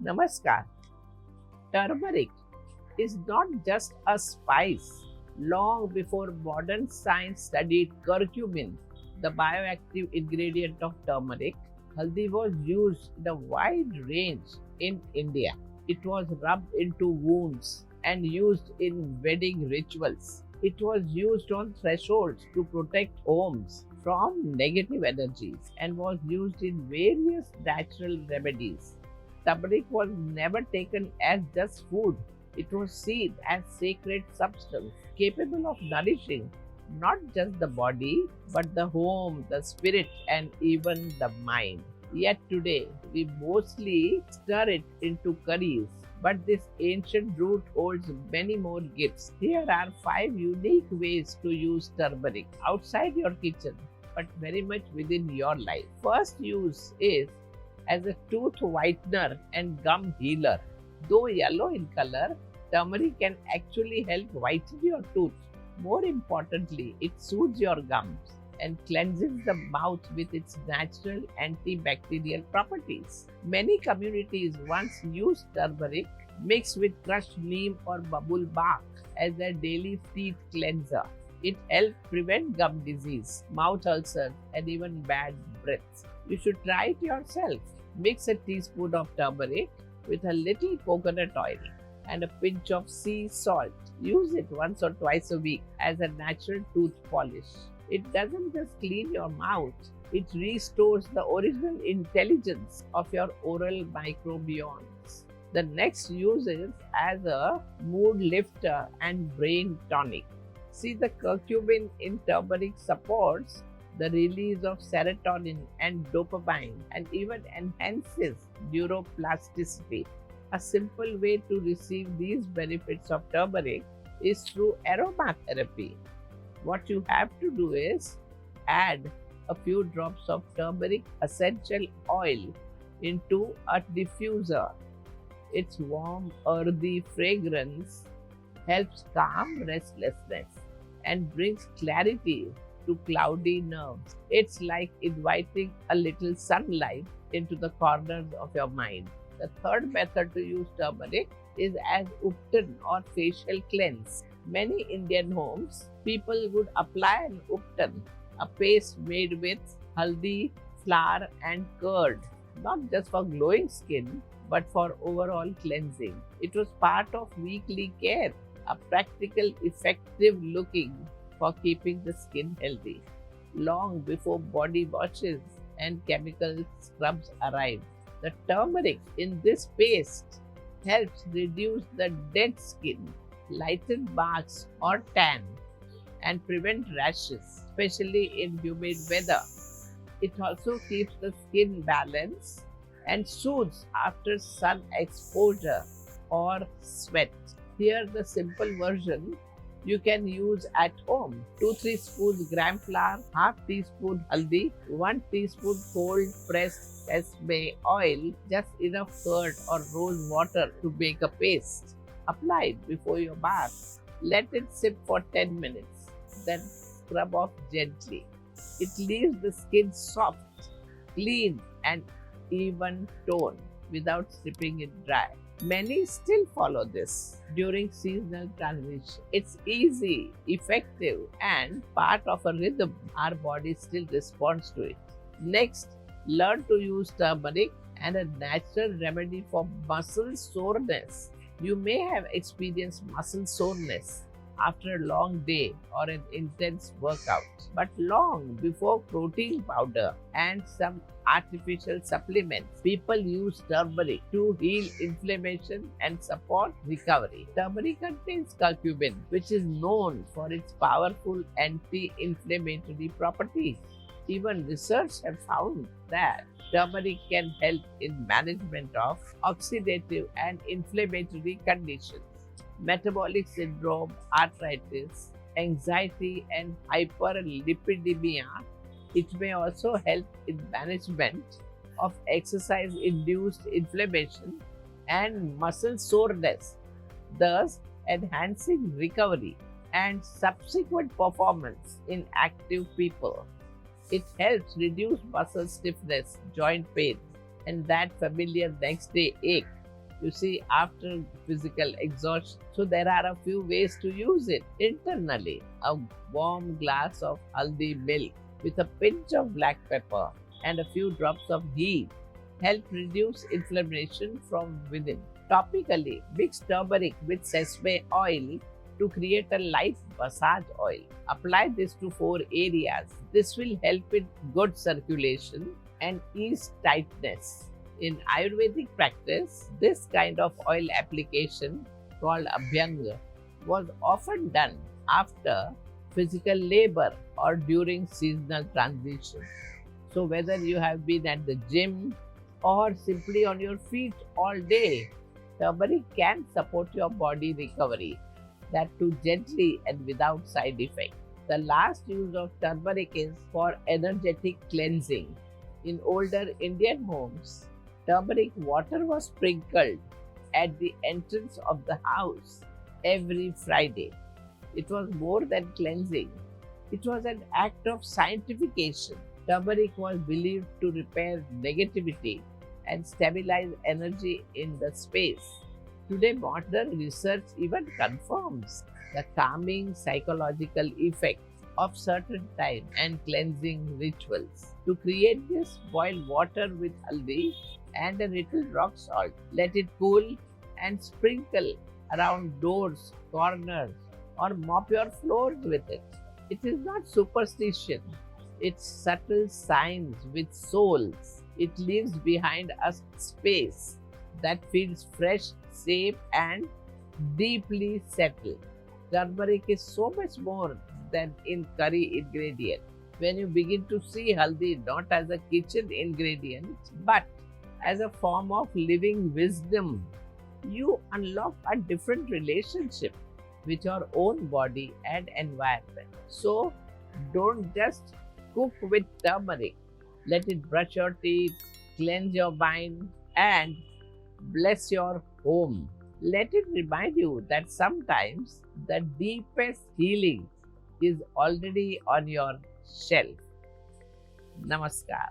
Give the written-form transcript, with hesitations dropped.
Namaskar. Turmeric is not just a spice. Long before modern science studied curcumin, the bioactive ingredient of turmeric, haldi was used in a wide range in India. It was rubbed into wounds and used in wedding rituals. It was used on thresholds to protect homes from negative energies and was used in various natural remedies. Turmeric was never taken as just food. It was seen as sacred substance capable of nourishing not just the body but the home, the spirit, and even the mind. Yet today we mostly stir it into curries, but this ancient root holds many more gifts. Here are 5 unique ways to use turmeric outside your kitchen but very much within your life. First use is as a tooth whitener and gum healer. Though yellow in color, turmeric can actually help whiten your tooth. More importantly, it soothes your gums and cleanses the mouth with its natural antibacterial properties. Many communities once used turmeric mixed with crushed neem or bubble bark as their daily teeth cleanser. It helps prevent gum disease, mouth ulcers, and even bad breath. You should try it yourself. Mix a teaspoon of turmeric with a little coconut oil and a pinch of sea salt. Use it once or twice a week as a natural tooth polish. It doesn't just clean your mouth, it restores the original intelligence of your oral microbiomes. The next use is as a mood lifter and brain tonic. See, the curcumin in turmeric supports the release of serotonin and dopamine and even enhances neuroplasticity. A simple way to receive these benefits of turmeric is through aromatherapy. What you have to do is add a few drops of turmeric essential oil into a diffuser. Its warm, earthy fragrance helps calm restlessness and brings clarity to cloudy nerves. It's like inviting a little sunlight into the corners of your mind. The third method to use turmeric is as uptan or facial cleanse. Many Indian homes, people would apply an uptan, a paste made with haldi, flour, and curd, not just for glowing skin but for overall cleansing. It was part of weekly care, a practical, effective looking for keeping the skin healthy. Long before body washes and chemical scrubs arrived, the turmeric in this paste helps reduce the dead skin, lighten marks or tan, and prevent rashes, especially in humid weather. It also keeps the skin balanced and soothes after sun exposure or sweat. Here, the simple version you can use at home. 2-3 spoons gram flour, half teaspoon haldi, 1 teaspoon cold pressed sesame oil, just enough curd or rose water to make a paste. Apply it before your bath. Let it sit for 10 minutes. Then scrub off gently. It leaves the skin soft, clean, and even tone without stripping it dry. Many still follow this during seasonal transition. It's easy, effective, and part of a rhythm. Our body still responds to it. Next, learn to use turmeric and a natural remedy for muscle soreness. You may have experienced muscle soreness after a long day or an intense workout, but long before protein powder and some artificial supplements, people use turmeric to heal inflammation and support recovery. Turmeric contains curcumin, which is known for its powerful anti-inflammatory properties. Even research has found that turmeric can help in management of oxidative and inflammatory conditions, metabolic syndrome, arthritis, anxiety, and hyperlipidemia. It may also help in management of exercise induced inflammation and muscle soreness, thus enhancing recovery and subsequent performance in active people. It helps reduce muscle stiffness, joint pain, and that familiar next day ache. You see, after physical exhaustion, so there are a few ways to use it internally. A warm glass of haldi milk with a pinch of black pepper and a few drops of ghee help reduce inflammation from within. Topically, mix turmeric with sesame oil to create a light massage oil. Apply this to 4 areas. This will help in good circulation and ease tightness. In Ayurvedic practice, this kind of oil application called Abhyanga was often done after physical labor or during seasonal transition. So, whether you have been at the gym or simply on your feet all day, turmeric can support your body recovery, that too gently and without side effect. The last use of turmeric is for energetic cleansing. In older Indian homes, turmeric water was sprinkled at the entrance of the house every Friday. It was more than cleansing, it was an act of sanctification. Turmeric was believed to repair negativity and stabilize energy in the space. Today, modern research even confirms the calming psychological effects of certain time and cleansing rituals. To create this, boil water with haldi and a little rock salt. Let it cool and sprinkle around doors, corners, or mop your floors with it. It is not superstition, it's subtle science with souls. It leaves behind a space that feels fresh, safe, and deeply settled. Turmeric is so much more than in curry ingredient. When you begin to see haldi not as a kitchen ingredient but as a form of living wisdom, you unlock a different relationship with your own body and environment. So, don't just cook with turmeric. Let it brush your teeth, cleanse your mind, and bless your home. Let it remind you that sometimes the deepest healing is already on your shelf. Namaskar.